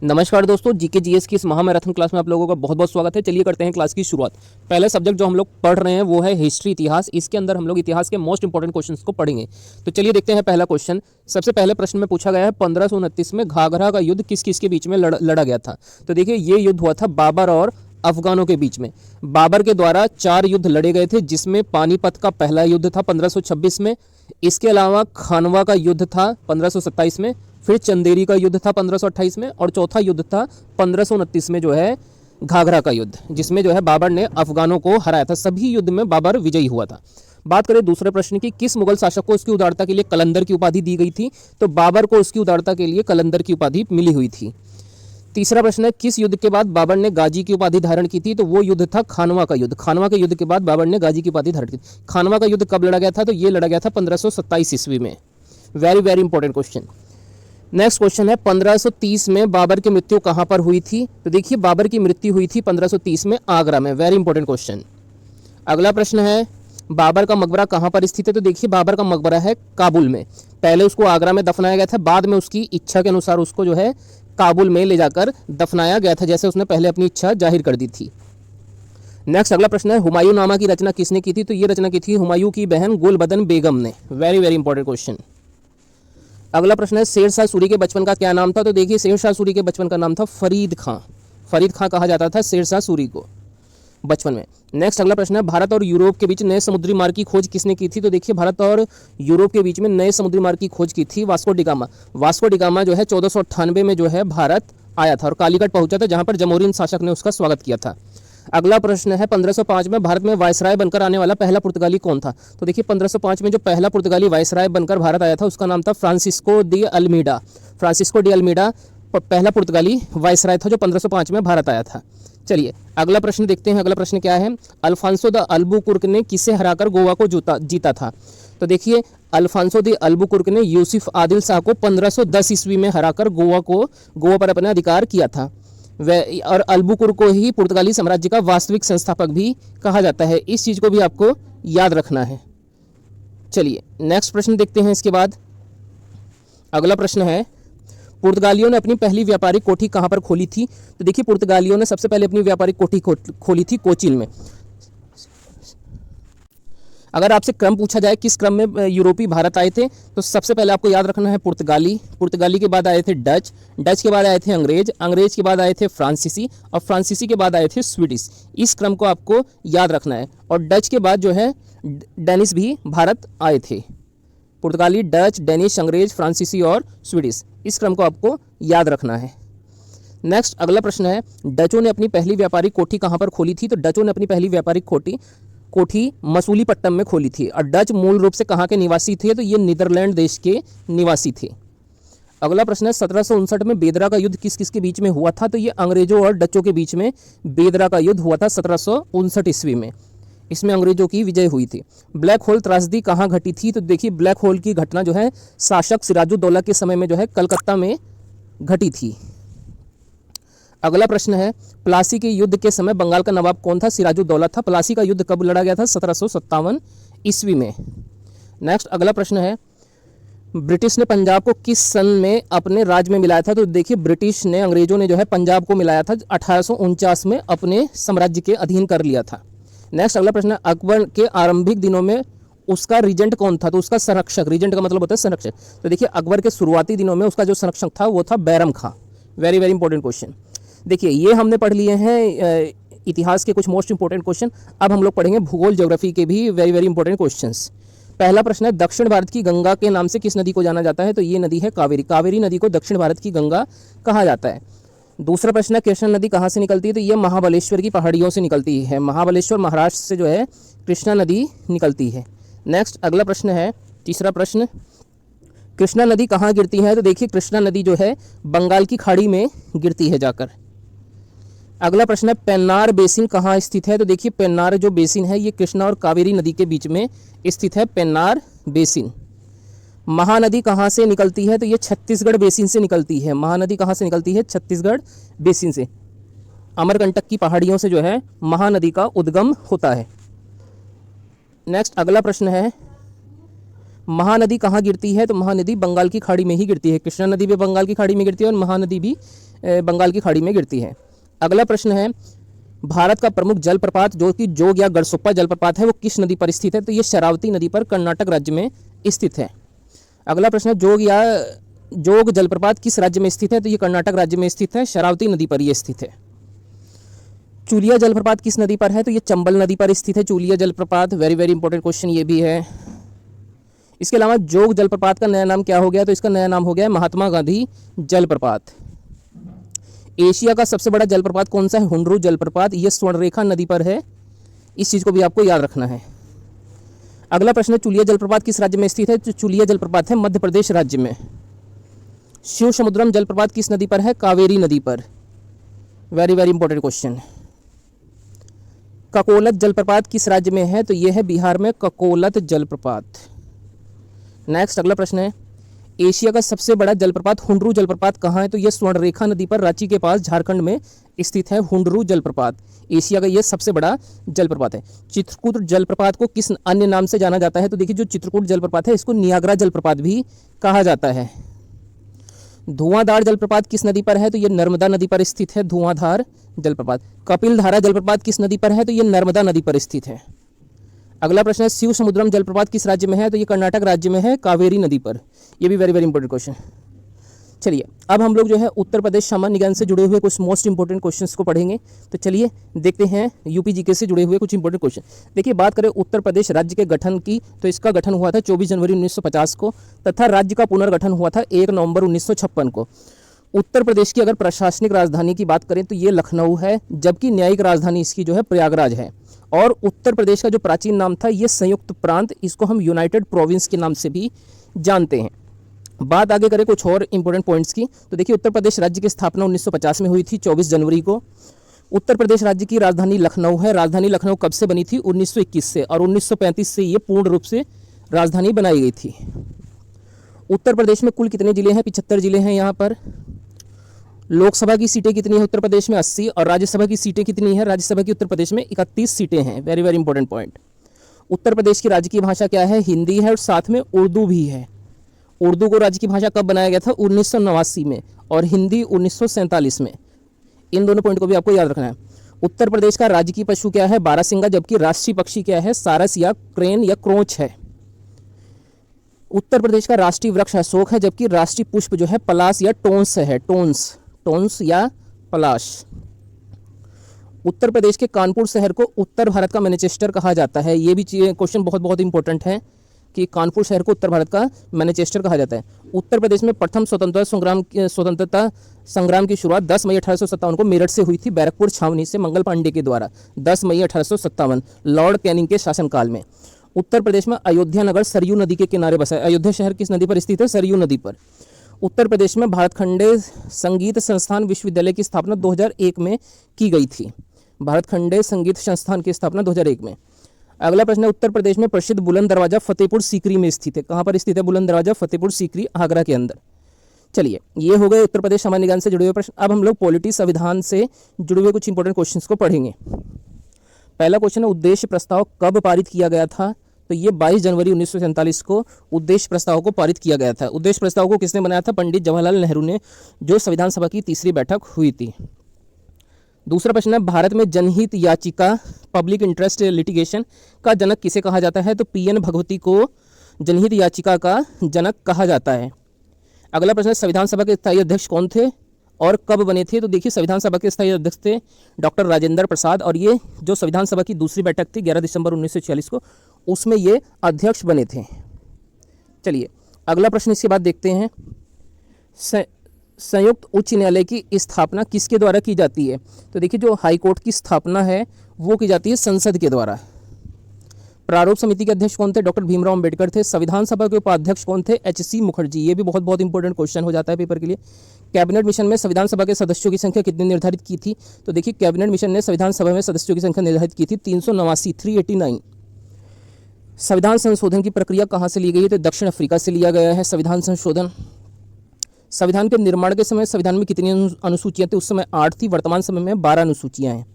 नमस्कार दोस्तों, GK GS की इस महामैराथन क्लास में आप लोगों का बहुत बहुत स्वागत है। चलिए करते हैं क्लास की शुरुआत। पहला सब्जेक्ट जो हम लोग पढ़ रहे हैं वो है हिस्ट्री, इतिहास। इसके अंदर हम लोग इतिहास के मोस्ट इंपॉर्टेंट क्वेश्चंस को पढ़ेंगे। तो चलिए देखते हैं पहला क्वेश्चन। सबसे पहले प्रश्न में पूछा गया है 1529 में घाघरा का युद्ध किस किस के बीच में लड़ा गया था। तो देखिए ये युद्ध हुआ था बाबर और अफगानों के बीच में। बाबर के द्वारा 4 युद्ध लड़े गए थे, जिसमें पानीपत का पहला युद्ध था 1526 में। इसके अलावा खानवा का युद्ध था 1527 में, फिर चंदेरी का युद्ध था 1528 में, और चौथा युद्ध था 1529 में जो है घाघरा का युद्ध, जिसमें जो है बाबर ने अफगानों को हराया था। सभी युद्ध में बाबर विजयी हुआ था। बात करें दूसरे प्रश्न की, किस मुगल शासक को उसकी उदारता के लिए कलंदर की उपाधि दी गई थी। तो बाबर को उसकी उदारता के लिए कलंदर की उपाधि मिली हुई थी। तीसरा प्रश्न है, किस युद्ध के बाद बाबर ने गाजी की उपाधि धारण की थी। तो वो युद्ध था खानवा का युद्ध। खानवा के युद्ध के बाद बाबर ने गाजी की उपाधि धारण की। खानवा का युद्ध कब लड़ा गया था। तो ये लड़ा गया था 1527 ईस्वी में। Very very important question. Next question है 1530 में बाबर की मृत्यु कहाँ पर हुई थी। तो देखिए बाबर की मृत्यु हुई थी 1530 में आगरा में। Very important question. अगला प्रश्न है, बाबर का मकबरा कहाँ पर स्थित है। तो देखिए बाबर का मकबरा है काबुल में। पहले उसको आगरा में दफनाया गया था, बाद में उसकी इच्छा के अनुसार उसको जो है काबुल में ले जाकर दफनाया गया था, जैसे उसने पहले अपनी इच्छा जाहिर कर दी थी। नेक्स्ट अगला प्रश्न है, हुमायूं नामा की रचना किसने की थी। तो ये रचना की थी हुमायूं की बहन गुलबदन बेगम ने। Very very important question. अगला प्रश्न है, शेर शाह सूरी के बचपन का क्या नाम था। तो देखिए शेर शाह सूरी के बचपन का नाम था फरीद खां। फरीद खां कहा जाता था शेर शाह सूरी को बचपन में। नेक्स्ट अगला प्रश्न है, भारत और यूरोप के बीच नए समुद्री मार्ग की खोज किसने की थी। तो देखिए भारत और यूरोप के बीच में नए समुद्री मार्ग की खोज की थी वास्को डिगामा। वास्को डिगामा जो है 1498 में जो है भारत आया था और कालीकट पहुंचा था, जहां पर जमोरिन शासक ने उसका स्वागत किया था। अगला प्रश्न है, 1505 में भारत में वायसराय बनकर आने वाला पहला पुर्तगाली कौन था। तो देखिए 1505 में जो पहला पुर्तगाली वायसराय बनकर भारत आया था उसका नाम था Francisco de Almeida. Francisco de Almeida पहला पुर्तगाली वायसराय था जो 1505 में भारत आया था। चलिए अगला प्रश्न देखते हैं। अगला प्रश्न क्या है, अल्फांसो द अल्बुकुर्क ने किसे हराकर गोवा को जीता था। तो देखिए अल्फांसो द अल्बुकुर्क ने यूसुफ आदिल शाह को 1510 ईस्वी में हराकर गोवा पर अपना अधिकार किया था। और अल्बुकुर्क को ही पुर्तगाली साम्राज्य का वास्तविक संस्थापक भी कहा जाता है। इस चीज़ को भी आपको याद रखना है। चलिए नेक्स्ट प्रश्न देखते हैं। इसके बाद अगला प्रश्न है, पुर्तगालियों ने अपनी पहली व्यापारिक कोठी कहाँ पर खोली थी। तो देखिए पुर्तगालियों ने सबसे पहले अपनी व्यापारिक कोठी खोली थी कोचीन में। अगर आपसे क्रम पूछा जाए किस क्रम में यूरोपी भारत आए थे, तो सबसे पहले आपको याद रखना है पुर्तगाली के बाद आए थे डच के बाद आए थे अंग्रेज के बाद आए थे फ्रांसीसी, और फ्रांसीसी के बाद आए थे स्वीडिश। इस क्रम को आपको याद रखना है। और डच के बाद जो है डेनिश भी भारत आए थे। पुर्तगाली, डच, डेनिश, अंग्रेज, फ्रांसीसी और स्वीडिश, इस क्रम को आपको याद रखना है। नेक्स्ट अगला प्रश्न है, डचों ने अपनी पहली व्यापारिक कोठी कहाँ पर खोली थी। तो डचों ने अपनी पहली व्यापारिक कोठी मसूलीपट्टनम में खोली थी। और डच मूल रूप से कहाँ के निवासी थे। तो ये नीदरलैंड देश के निवासी थे। अगला प्रश्न है, 1759 में बेदरा का युद्ध किस किस के बीच में हुआ था। तो ये अंग्रेजों और डचों के बीच में बेदरा का युद्ध हुआ था 1759 ईस्वी में। इसमें अंग्रेजों की विजय हुई थी। ब्लैक होल त्रासदी कहाँ घटी थी। तो देखिए ब्लैक होल की घटना जो है शासक सिराजुद्दौला के समय में जो है कलकत्ता में घटी थी। अगला प्रश्न है, प्लासी के युद्ध के समय बंगाल का नवाब कौन था। सिराजुद्दौला था। प्लासी का युद्ध कब लड़ा गया था। 1757 ईस्वी में। नेक्स्ट अगला प्रश्न है, ब्रिटिश ने पंजाब को किस सन में अपने राज्य में मिलाया था। तो देखिए ब्रिटिश ने अंग्रेजों ने जो है पंजाब को मिलाया था 1849 में अपने साम्राज्य के अधीन कर लिया था। नेक्स्ट अगला प्रश्न है, अकबर के आरंभिक दिनों में उसका रीजेंट कौन था। तो उसका संरक्षक, रीजेंट का मतलब होता है संरक्षक। तो देखिए अकबर के शुरुआती दिनों में उसका जो संरक्षक था वो था Bairam Khan. Very very important question. देखिए ये हमने पढ़ लिए हैं इतिहास के कुछ मोस्ट इंपॉर्टेंट क्वेश्चन। अब हम लोग पढ़ेंगे भूगोल ज्योग्राफी के भी वेरी वेरी इंपॉर्टेंट क्वेश्चंस। पहला प्रश्न है, दक्षिण भारत की गंगा के नाम से किस नदी को जाना जाता है। तो ये नदी है कावेरी। कावेरी नदी को दक्षिण भारत की गंगा कहा जाता है। दूसरा प्रश्न है, कृष्णा नदी कहाँ से निकलती है। तो ये महाबलेश्वर की पहाड़ियों से निकलती है। महाबलेश्वर महाराष्ट्र से जो है कृष्णा नदी निकलती है। नेक्स्ट अगला प्रश्न है, तीसरा प्रश्न, कृष्णा नदी कहाँ गिरती है। तो देखिए कृष्णा नदी जो है बंगाल की खाड़ी में गिरती है जाकर। अगला प्रश्न है, पेन्नार बेसिन कहाँ स्थित है। तो देखिए पेन्नार जो बेसिन है ये कृष्णा और कावेरी नदी के बीच में स्थित है, पेन्नार बेसिन। महानदी कहाँ से निकलती है। तो ये छत्तीसगढ़ बेसिन से निकलती है। महानदी कहाँ से निकलती है, छत्तीसगढ़ बेसिन से। अमरकंटक की पहाड़ियों से जो है महानदी का उद्गम होता है। नेक्स्ट अगला प्रश्न है, महानदी कहाँ गिरती है। तो महानदी बंगाल की खाड़ी में ही गिरती है। कृष्णा नदी भी बंगाल की खाड़ी में गिरती है और महानदी भी बंगाल की खाड़ी में गिरती है। अगला प्रश्न है, भारत का प्रमुख जलप्रपात जो कि जोग या गढ़सोप्पा जलप्रपात है वो किस नदी पर स्थित है? तो ये शरावती नदी पर कर्नाटक राज्य में स्थित है। अगला प्रश्न है, जोग जलप्रपात किस राज्य में स्थित है? तो ये कर्नाटक राज्य में स्थित है, शरावती नदी पर यह स्थित है। चूलिया जलप्रपात किस नदी पर है? तो ये चंबल नदी पर स्थित है चूलिया जलप्रपात। वेरी वेरी इंपॉर्टेंट क्वेश्चन ये भी है। इसके अलावा जोग जलप्रपात का नया नाम क्या हो गया? तो इसका नया नाम हो गया है महात्मा गांधी जलप्रपात। एशिया का सबसे बड़ा जलप्रपात कौन सा है? हुंडरू जलप्रपात। यह स्वर्णरेखा नदी पर है, इस चीज़ को भी आपको याद रखना है। अगला प्रश्न है, चूलिया जलप्रपात किस राज्य में स्थित है? तो चूलिया जलप्रपात है मध्य प्रदेश राज्य में। शिव समुद्रम जलप्रपात किस नदी पर है? कावेरी नदी पर। Very very important question. Kakolat जलप्रपात किस राज्य में है? तो यह है बिहार में ककोलत जलप्रपात। नेक्स्ट अगला प्रश्न है, एशिया का सबसे बड़ा जलप्रपात हुंडरू जलप्रपात कहाँ है? तो यह स्वर्णरेखा नदी पर रांची के पास झारखंड में स्थित है हुंडरू जलप्रपात। एशिया का यह सबसे बड़ा जलप्रपात है। चित्रकूट जलप्रपात को किस अन्य नाम से जाना जाता है? तो देखिए, जो चित्रकूट जलप्रपात है इसको नियाग्रा जलप्रपात भी कहा जाता है। धुआंधार जलप्रपात किस नदी पर है? तो यह नर्मदा नदी पर स्थित है धुआंधार जलप्रपात। कपिलधारा जलप्रपात किस नदी पर है? तो यह नर्मदा नदी पर स्थित है। अगला प्रश्न है, शिव समुद्रम जलप्रपात किस राज्य में है? तो ये कर्नाटक राज्य में है कावेरी नदी पर। ये भी वेरी वेरी इंपॉर्टेंट क्वेश्चन। चलिए अब हम लोग जो है उत्तर प्रदेश सामान्य ज्ञान से जुड़े हुए कुछ मोस्ट इंपॉर्टेंट क्वेश्चंस को पढ़ेंगे। तो चलिए देखते हैं यूपी जीके से जुड़े हुए कुछ इंपॉर्टेंट क्वेश्चन। देखिए, बात करें उत्तर प्रदेश राज्य के गठन की, तो इसका गठन हुआ था 24 जनवरी 1950 को तथा राज्य का पुनर्गठन हुआ था 1 नवंबर 1956 को। उत्तर प्रदेश की अगर प्रशासनिक राजधानी की बात करें तो ये लखनऊ है, जबकि न्यायिक राजधानी इसकी जो है प्रयागराज है। और उत्तर प्रदेश का जो प्राचीन नाम था ये संयुक्त प्रांत, इसको हम यूनाइटेड प्रोविंस के नाम से भी जानते हैं। बात आगे करें कुछ और इंपॉर्टेंट पॉइंट्स की, तो देखिए उत्तर प्रदेश राज्य की स्थापना 1950 में हुई थी 24 जनवरी को। उत्तर प्रदेश राज्य की राजधानी लखनऊ है। राजधानी लखनऊ कब से बनी थी? 1921 से, और 1935 से ये पूर्ण रूप से राजधानी बनाई गई थी। उत्तर प्रदेश में कुल कितने जिले हैं? 75 जिले हैं यहाँ पर। लोकसभा की सीटें कितनी है उत्तर प्रदेश में? 80। और राज्यसभा की सीटें कितनी है? राज्यसभा की उत्तर प्रदेश में 31 सीटें हैं। Very very important point. Uttar Pradesh की राज्य की भाषा क्या है? हिंदी है, और साथ में उर्दू भी है। उर्दू को राज्य की भाषा कब बनाया गया था? 1989 में, और हिंदी 1947 में। इन दोनों पॉइंट को भी आपको याद रखना है। उत्तर प्रदेश का राजकीय पशु क्या है? बारहसिंगा। जबकि राष्ट्रीय पक्षी क्या है? सारस या क्रेन या क्रोच है। उत्तर प्रदेश का राष्ट्रीय वृक्ष अशोक है, जबकि राष्ट्रीय पुष्प जो है पलाश या टोन्स है। टोन्स या पलाश। उत्तर प्रदेश के कानपुर शहर को उत्तर भारत का मैनचेस्टर कहा जाता है। ये भी क्वेश्चन बहुत बहुत इंपॉर्टेंट है कि कानपुर शहर को उत्तर भारत का मैनचेस्टर कहा जाता है। उत्तर प्रदेश में प्रथम स्वतंत्रता संग्राम की शुरुआत 10 मई 1857 को मेरठ से हुई थी, बैरकपुर छावनी से मंगल पांडे के द्वारा। 10 मई 1857 लॉर्ड कैनिंग के शासनकाल में। उत्तर प्रदेश में अयोध्या नगर सरयू नदी के किनारे बसा है। अयोध्या शहर किस नदी पर स्थित है? सरयू नदी पर। उत्तर प्रदेश में भारत खंडे संगीत संस्थान विश्वविद्यालय की स्थापना 2001 में की गई थी। भारत खंडे संगीत संस्थान की स्थापना 2001 में। अगला प्रश्न है, उत्तर प्रदेश में प्रसिद्ध बुलंद दरवाजा फतेहपुर सीकरी में स्थित है। कहाँ पर स्थित है बुलंद दरवाजा? फतेहपुर सीकरी, आगरा के अंदर। चलिए, ये हो गए उत्तर प्रदेश सामान्य ज्ञान से जुड़े हुए प्रश्न। अब हम लोग पॉलिटी संविधान से जुड़े हुए कुछ इंपॉर्टेंट क्वेश्चंस को पढ़ेंगे। पहला क्वेश्चन है, उद्देश्य प्रस्ताव कब पारित किया गया था? तो ये 22 जनवरी 1947 को उद्देश्य प्रस्ताव को पारित किया गया था। उद्देश्य प्रस्ताव को किसने बनाया था? पंडित जवाहरलाल नेहरू ने, जो संविधान सभा की तीसरी बैठक हुई थी। दूसरा प्रश्न है, भारत में जनहित याचिका पब्लिक इंटरेस्ट लिटिगेशन का जनक किसे कहा जाता है? तो PN भगवती को जनहित याचिका का जनक कहा जाता है। अगला प्रश्न है, संविधान सभा के स्थायी अध्यक्ष कौन थे और कब बने थे? तो देखिए, संविधान सभा के स्थायी अध्यक्ष थे डॉक्टर राजेंद्र प्रसाद, और ये जो संविधान सभा की दूसरी बैठक थी 11 दिसंबर 1946 को, उसमें ये अध्यक्ष बने थे। चलिए अगला प्रश्न इसके बाद देखते हैं, संयुक्त उच्च न्यायालय की स्थापना किसके द्वारा की जाती है? तो देखिए, जो हाई कोर्ट की स्थापना है वो की जाती है संसद के द्वारा। प्रारूप समिति के अध्यक्ष कौन थे? डॉक्टर भीमराव अंबेडकर थे। संविधान सभा के उपाध्यक्ष कौन थे? HC मुखर्जी। ये भी बहुत बहुत इंपॉर्टेंट क्वेश्चन हो जाता है पेपर के लिए। कैबिनेट मिशन में संविधान सभा के सदस्यों की संख्या कितनी निर्धारित की थी? तो देखिए, कैबिनेट मिशन ने संविधान सभा में सदस्यों की संख्या निर्धारित की थी 389। संविधान संशोधन की प्रक्रिया कहाँ से ली गई है? तो दक्षिण अफ्रीका से लिया गया है संविधान संशोधन। संविधान के निर्माण के समय संविधान में कितनी अनुसूचियां थी? उस समय 8 थी, वर्तमान समय में 12 अनुसूचियां हैं।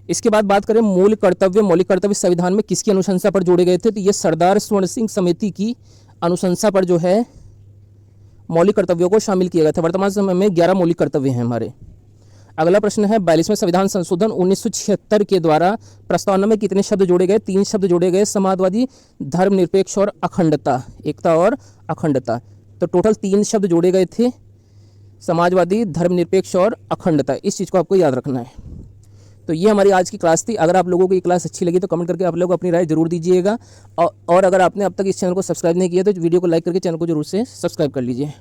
इसके बाद बात करें मौलिक कर्तव्य संविधान में किसकी अनुशंसा पर जोड़े गए थे? तो ये सरदार स्वर्ण सिंह समिति की अनुशंसा पर जो है मौलिक कर्तव्यों को शामिल किया गया था। वर्तमान समय में 11 मौलिक कर्तव्य हैं हमारे। अगला प्रश्न है 42वें संविधान संशोधन 1976 के द्वारा प्रस्तावना में कितने शब्द जोड़े गए? 3 शब्द जोड़े गए, समाजवादी, धर्मनिरपेक्ष और अखंडता, एकता और अखंडता। तो टोटल 3 शब्द जोड़े गए थे, समाजवादी, धर्मनिरपेक्ष और अखंडता। इस चीज़ को आपको याद रखना है। तो ये हमारी आज की क्लास थी। अगर आप लोगों को ये क्लास अच्छी लगी तो कमेंट करके आप लोग अपनी राय जरूर दीजिएगा, और अगर आपने अब तक इस चैनल को सब्सक्राइब नहीं किया तो वीडियो को लाइक करके चैनल को जरूर से सब्सक्राइब कर लीजिए।